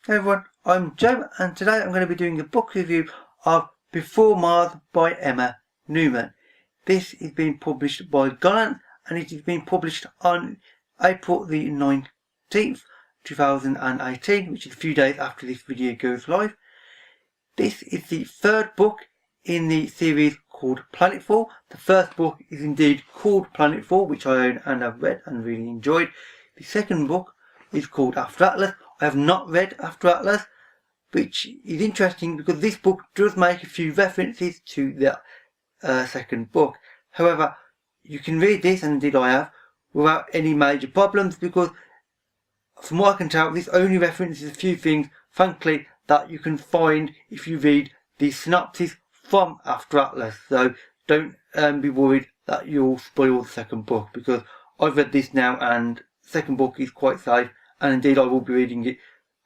Hey everyone, I'm Joe and today I'm going to be doing a book review of Before Mars by Emma Newman. This is being published by Gollancz and it is being published on April the 19th, 2018, which is a few days after this video goes live. This is the third book in the series called Planetfall. The first book is indeed called Planetfall, which I own and have read and really enjoyed. The second book is called After Atlas. I have not read After Atlas, which is interesting because this book does make a few references to the second book. However, you can read this, and indeed I have, without any major problems because from what I can tell, this only references a few things, frankly, that you can find if you read the synopsis from After Atlas. So don't be worried that you'll spoil the second book because I've read this now and the second book is quite safe. And indeed, I will be reading it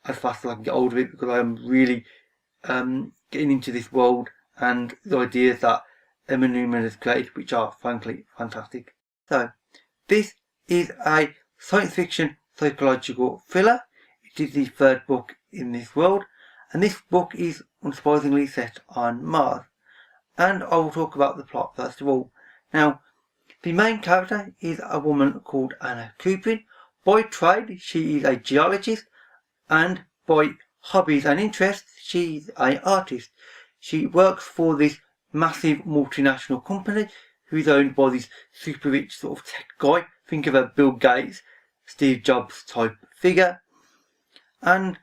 as fast as I can get hold of it because I am really getting into this world and the ideas that Emma Newman has created, which are frankly fantastic. So, this is a science fiction psychological thriller. It is the third book in this world, and this book is unsurprisingly set on Mars. And I will talk about the plot first of all. Now, the main character is a woman called Anna Kuprin. By trade, she is a geologist, and by hobbies and interests, she is an artist. She works for this massive multinational company who is owned by this super rich sort of tech guy. Think of a Bill Gates, Steve Jobs type figure. And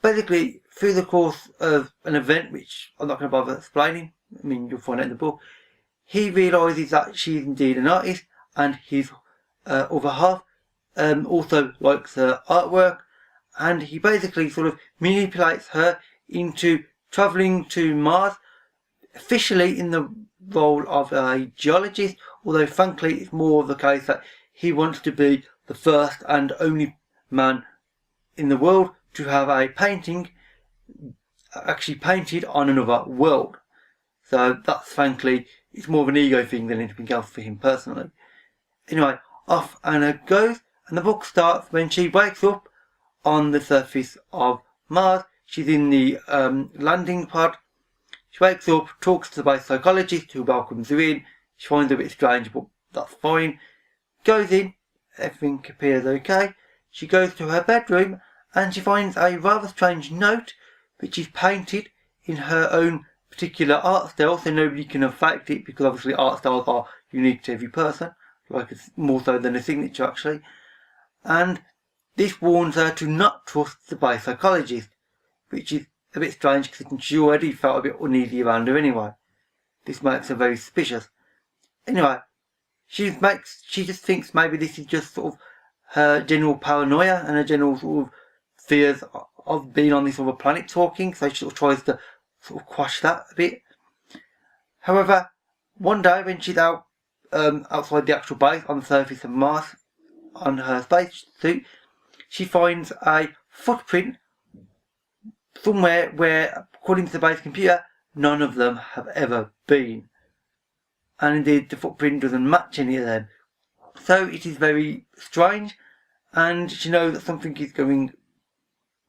basically, through the course of an event, which I'm not going to bother explaining, I mean, you'll find it in the book, he realises that she is indeed an artist, and his other half also likes her artwork, and he basically sort of manipulates her into travelling to Mars, officially in the role of a geologist, although frankly it's more of the case that he wants to be the first and only man in the world to have a painting actually painted on another world. So that's frankly, it's more of an ego thing than anything else for him personally. Anyway, off Anna goes. And the book starts when she wakes up on the surface of Mars. She's in the landing pod. She wakes up, talks to the base psychologist who welcomes her in. She finds it a bit strange, but that's fine. Goes in, everything appears okay. She goes to her bedroom and she finds a rather strange note which is painted in her own particular art style, so nobody can affect it because obviously art styles are unique to every person, like it's more so than a signature actually. And this warns her to not trust the base psychologist, which is a bit strange because she already felt a bit uneasy around her anyway. This makes her very suspicious. Anyway, she just thinks maybe this is just sort of her general paranoia and her general sort of fears of being on this other planet talking, so she sort of tries to sort of quash that a bit. However, one day when she's out outside the actual base on the surface of Mars, on her spacesuit, she finds a footprint somewhere where, according to the base computer, none of them have ever been. And indeed, the footprint doesn't match any of them. So it is very strange, and she knows that something is going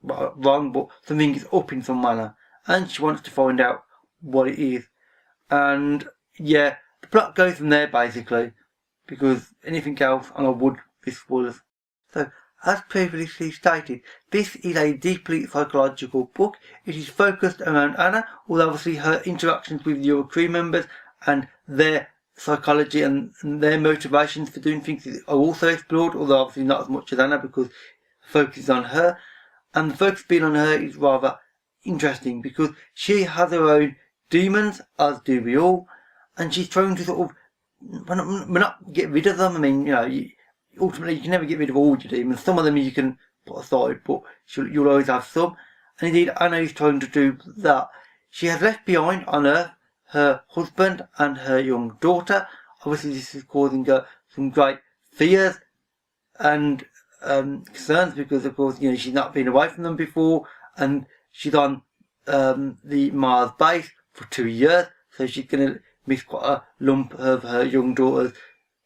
wrong, but something is up in some manner, and she wants to find out what it is. And yeah, the plot goes from there basically, because anything else, and I would this spoilers. So, as previously stated, this is a deeply psychological book. It is focused around Anna, although obviously her interactions with your crew members and their psychology and their motivations for doing things are also explored, although obviously not as much as Anna because the focus is on her. And the focus being on her is rather interesting because she has her own demons, as do we all, and she's trying to sort of, we're not get rid of them. I mean, ultimately, you can never get rid of all your demons. Some of them you can put aside, but you'll always have some. And indeed, Anna is trying to do that. She has left behind on Earth her husband and her young daughter. Obviously, this is causing her some great fears and concerns because, of course, she's not been away from them before, and she's on the Mars base for 2 years, so she's going to miss quite a lump of her young daughter's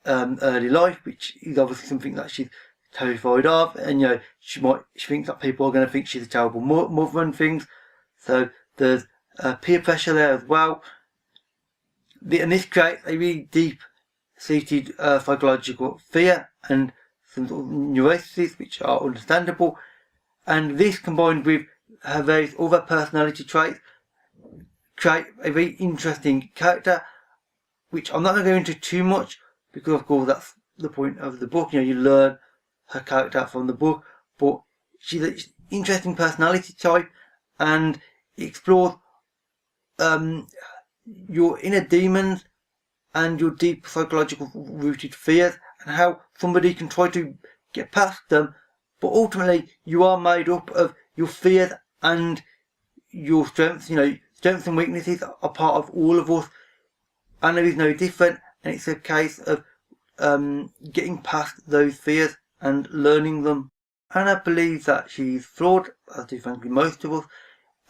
early life, which is obviously something that she's terrified of, and she thinks that people are going to think she's a terrible mother and things. So there's peer pressure there as well, and this creates a really deep-seated psychological fear and some sort of neuroses which are understandable. And this, combined with her various other personality traits, create a very interesting character, which I'm not going to go into too much, because of course that's the point of the book. You learn her character from the book, but she's an interesting personality type, and it explores your inner demons and your deep psychological rooted fears, and how somebody can try to get past them, but ultimately you are made up of your fears and your strengths. Strengths and weaknesses are part of all of us, and there is no different, and it's a case of getting past those fears and learning them. Anna believes that she's flawed, as do frankly most of us,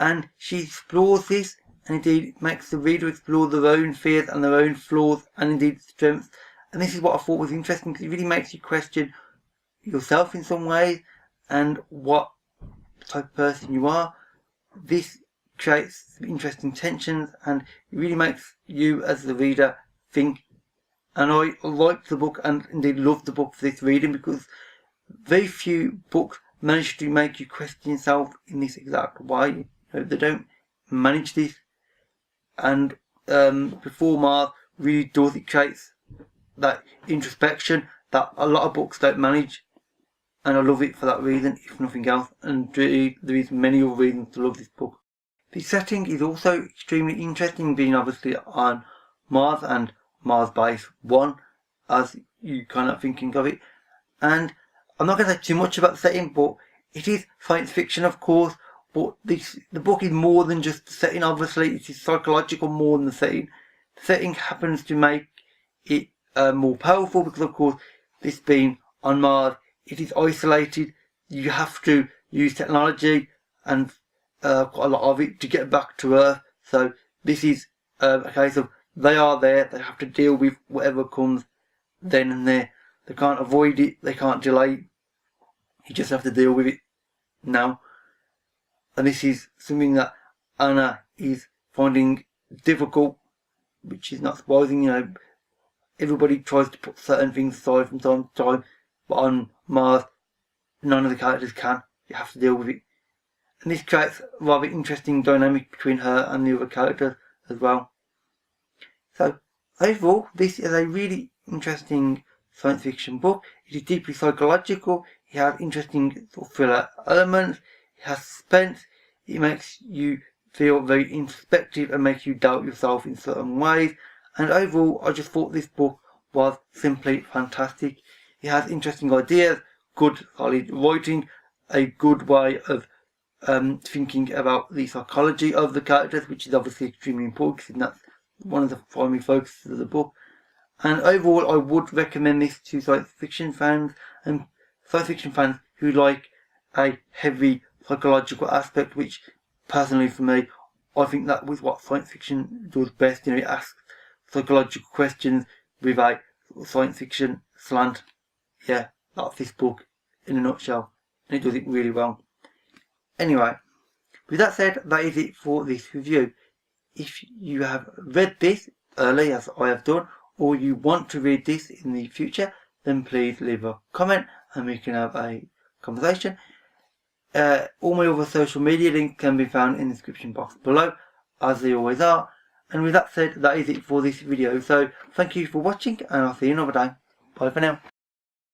and she explores this, and indeed makes the reader explore their own fears and their own flaws and indeed strengths. And this is what I thought was interesting, because it really makes you question yourself in some ways and what type of person you are. This creates some interesting tensions, and it really makes you as the reader think. And I liked the book and indeed loved the book for this reading, because very few books manage to make you question yourself in this exact way. They don't manage this, and Before Mars really does. It creates that introspection that a lot of books don't manage, and I love it for that reason, if nothing else, and really, there is many other reasons to love this book. The setting is also extremely interesting, being obviously on Mars and Mars Base 1, as you kind of thinking of it. And I'm not going to say too much about the setting, but it is science fiction, of course, but the book is more than just the setting. Obviously it is psychological more than the setting. The setting happens to make it more powerful, because of course this being on Mars, it is isolated. You have to use technology and quite a lot of it to get back to Earth. So this is a case of they are there, they have to deal with whatever comes then and there. They can't avoid it, they can't delay it. You just have to deal with it now. And this is something that Anna is finding difficult, which is not surprising. Everybody tries to put certain things aside from time to time, but on Mars, none of the characters can. You have to deal with it. And this creates a rather interesting dynamic between her and the other characters as well. So, overall, this is a really interesting science fiction book. It is deeply psychological. It has interesting sort of thriller elements. It has suspense. It makes you feel very introspective and makes you doubt yourself in certain ways. And overall, I just thought this book was simply fantastic. It has interesting ideas, good solid writing, a good way of thinking about the psychology of the characters, which is obviously extremely important, and that's one of the primary focuses of the book. And overall, I would recommend this to science fiction fans, and science fiction fans who like a heavy psychological aspect, which personally for me, I think that was what science fiction does best. It asks psychological questions with a science fiction slant. Yeah, that's this book in a nutshell, and it does it really well. Anyway, with that said, that is it for this review. If you have read this early, as I have done, or you want to read this in the future, then please leave a comment and we can have a conversation. All my other social media links can be found in the description box below, as they always are. And with that said, that is it for this video. So thank you for watching, and I'll see you another day. Bye for now.